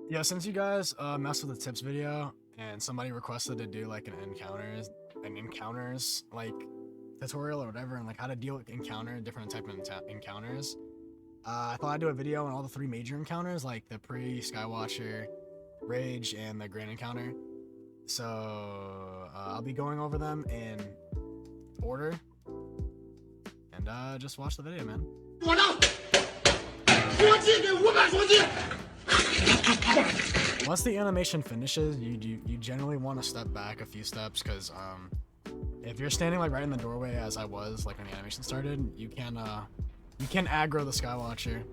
Yeah, since you guys messed with the tips video and somebody requested to do like an encounters like tutorial or whatever, and like how to deal with different type of encounters, I thought I'd do a video on all the three major encounters, like the Skywatcher, Rage, and the Grand Encounter. So I'll be going over them in order, and just watch the video, man. Once the animation finishes, you generally want to step back a few steps, because if you're standing like right in the doorway, as I was like when the animation started, you can aggro the Skywatcher.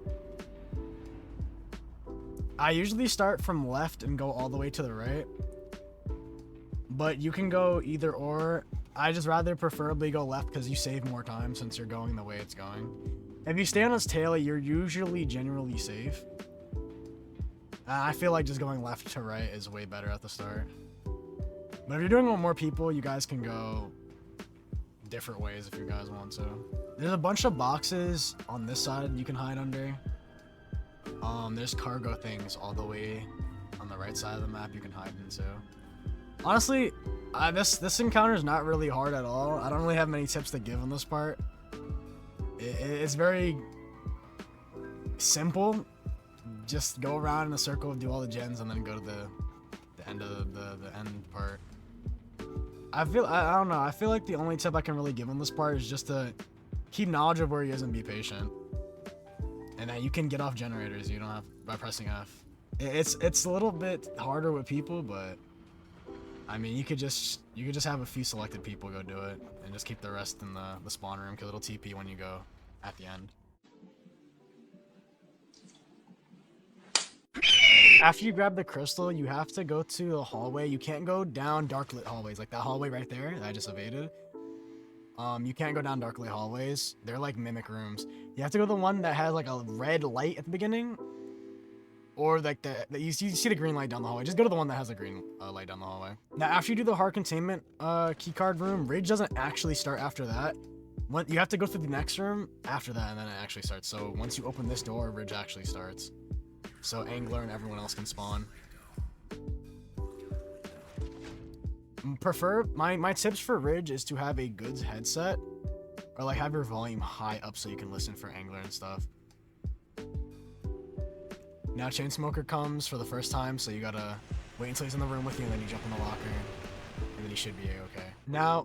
I usually start from left and go all the way to the right, but you can go either or. I just rather preferably go left because you save more time since you're going the way it's going. If you stay on its tail, you're usually generally safe. I feel like just going left to right is way better at the start. But if you're doing it with more people, you guys can go different ways if you guys want to. There's a bunch of boxes on this side you can hide under. There's cargo things all the way on the right side of the map you can hide into. Honestly, this encounter is not really hard at all. I don't really have many tips to give on this part. It's very simple. Just go around in a circle, do all the gens, and then go to the end of the end part. I don't know. I feel like the only tip I can really give on this part is just to keep knowledge of where he is and be patient. And that you can get off generators. You don't have by pressing F. It's a little bit harder with people, but I mean you could just have a few selected people go do it and just keep the rest in the spawn room, because it'll TP when you go at the end. After you grab the crystal, you have to go to the hallway. You can't go down dark lit hallways, like that hallway right there that I just evaded. You can't go down dark lit hallways. They're like mimic rooms. You have to go to the one that has like a red light at the beginning, or like you see the green light down the hallway. Just go to the one that has a green light down the hallway. Now, after you do the hard containment keycard room, Ridge doesn't actually start after that. You have to go through the next room after that, and then it actually starts. So once you open this door, Ridge actually starts. So Angler and everyone else can spawn. My tips for Ridge is to have a good headset, or like have your volume high up so you can listen for Angler and stuff. Now Chainsmoker comes for the first time, so you gotta wait until he's in the room with you, and then you jump in the locker, and then he should be okay. Now,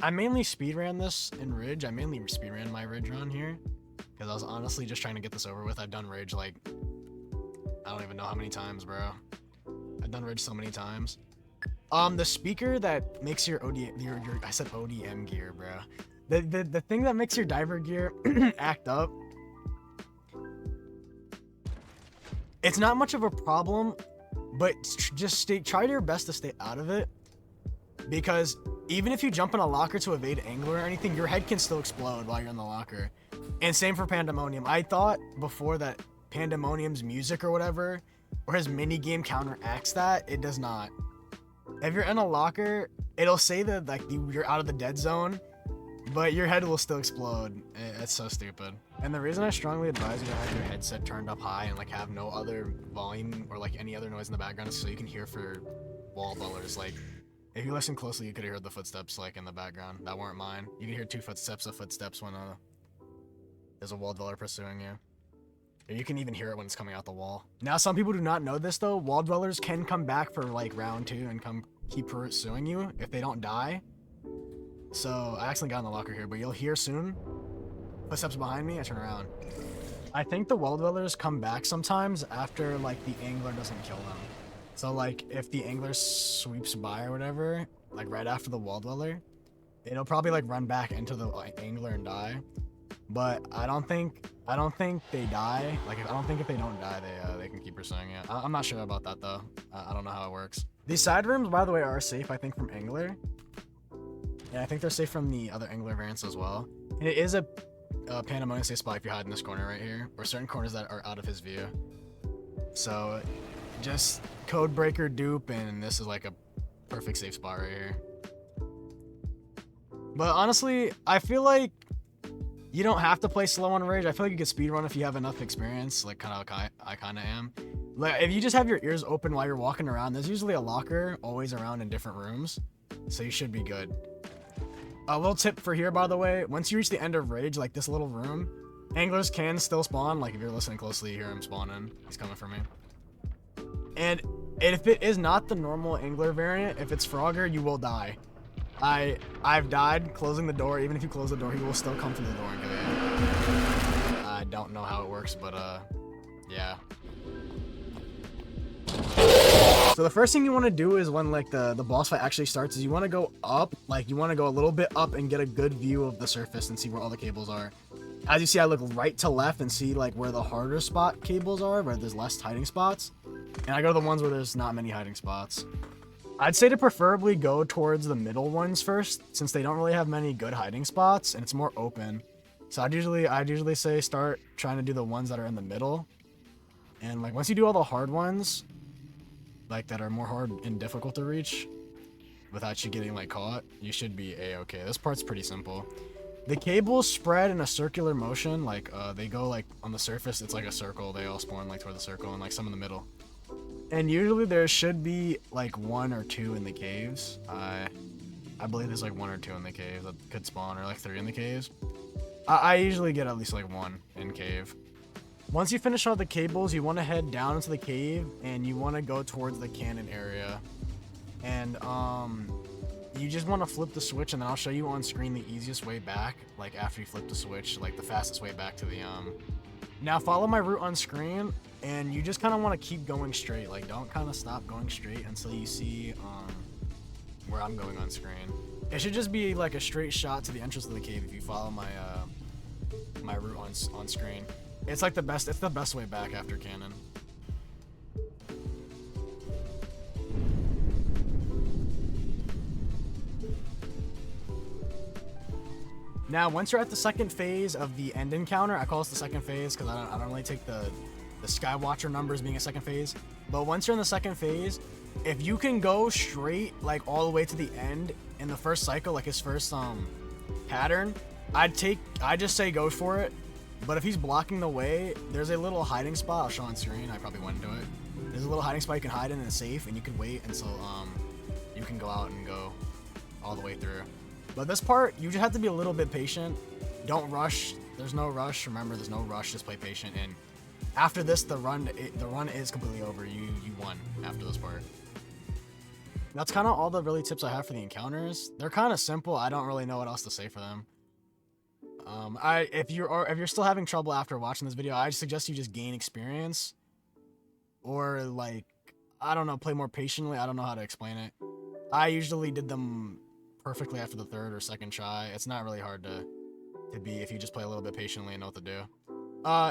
I mainly speedran this in Ridge. I mainly speedran my Ridge run here, because I was honestly just trying to get this over with. I've done Ridge like, I don't even know how many times, bro. I've done Ridge so many times. The speaker that makes your I said ODM gear, bro. The thing that makes your diver gear act up, it's not much of a problem, but just try your best to stay out of it, because even if you jump in a locker to evade Angler or anything, your head can still explode while you're in the locker. And same for Pandemonium. I thought before that Pandemonium's music or whatever, or his mini game counteracts that. It does not. If you're in a locker, it'll say that like you're out of the dead zone, but your head will still explode. It's so stupid. And the reason I strongly advise you to have your headset turned up high and like have no other volume or like any other noise in the background is so you can hear for wall dwellers. Like if you listen closely, you could hear the footsteps like in the background. That weren't mine. You can hear two footsteps when there's a wall dweller pursuing you. You can even hear it when it's coming out the wall. Now, some people do not know this though. Wall dwellers can come back for like round 2 and keep pursuing you if they don't die. So I accidentally got in the locker here, but you'll hear soon footsteps behind me. I turn around. I think the wall dwellers come back sometimes after like the Angler doesn't kill them. So like if the Angler sweeps by or whatever, like right after the wall dweller, it'll probably like run back into the Angler and die. But I don't think they die. Like I don't think if they don't die, they can keep pursuing it. I'm not sure about that though. I don't know how it works. These side rooms, by the way, are safe. I think from Angler, and I think they're safe from the other Angler variants as well. And it is a Pandemonium safe spot if you hide in this corner right here, or certain corners that are out of his view. So just code breaker dupe, and this is like a perfect safe spot right here. But honestly, I feel like you don't have to play slow on Rage. I feel like you could speedrun if you have enough experience, like I kind of am. Like, if you just have your ears open while you're walking around, there's usually a locker always around in different rooms, so you should be good. A little tip for here, by the way, once you reach the end of Rage, like this little room, anglers can still spawn. Like, if you're listening closely, you hear him spawning. He's coming for me. And if it is not the normal angler variant, if it's Frogger, you will die. I've died closing the door. Even if you close the door, he will still come through the door and get in. I don't know how it works, but yeah. So the first thing you want to do is when like the boss fight actually starts is you want to go up, like you want to go a little bit up and get a good view of the surface and see where all the cables are. As you see, I look right to left and see like where the harder spot cables are, where there's less hiding spots. And I go to the ones where there's not many hiding spots. I'd say to preferably go towards the middle ones first, since they don't really have many good hiding spots and it's more open. So I'd usually say start trying to do the ones that are in the middle. And like once you do all the hard ones, like that are more hard and difficult to reach without you getting like caught, you should be a-okay. This part's pretty simple. The cables spread in a circular motion, like they go like on the surface, it's like a circle. They all spawn like toward the circle and like some in the middle. And usually there should be like 1 or 2 in the caves. I believe there's like 1 or 2 in the caves that could spawn, or like 3 in the caves. I usually get at least like 1 in cave. Once you finish all the cables, you want to head down into the cave and you want to go towards the cannon area. And you just want to flip the switch, and then I'll show you on screen the easiest way back, like after you flip the switch, like the fastest way back to the Now follow my route on screen, and you just kind of want to keep going straight. Like don't kind of stop going straight until you see where I'm going on screen. It should just be like a straight shot to the entrance of the cave if you follow my my route on screen. It's like the best way back after cannon. Now, once you're at the second phase of the end encounter, I call this the second phase because I don't really take the Skywatcher numbers being a second phase. But once you're in the second phase, if you can go straight like all the way to the end in the first cycle, like his first pattern, I'd just say go for it. But if he's blocking the way, there's a little hiding spot. I'll show on screen. I probably went into it. There's a little hiding spot you can hide in and it's safe, and you can wait until you can go out and go all the way through. But this part, you just have to be a little bit patient. Don't rush. There's no rush. Remember, there's no rush. Just play patient. And after this, the run is completely over. You won after this part. That's kind of all the really tips I have for the encounters. They're kind of simple. I don't really know what else to say for them. If you're still having trouble after watching this video, I suggest you just gain experience, or like, I don't know, play more patiently. I don't know how to explain it. I usually did them perfectly after the 3rd or 2nd try. It's not really hard to be if you just play a little bit patiently and know what to do.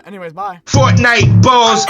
Anyways, bye. Fortnite balls.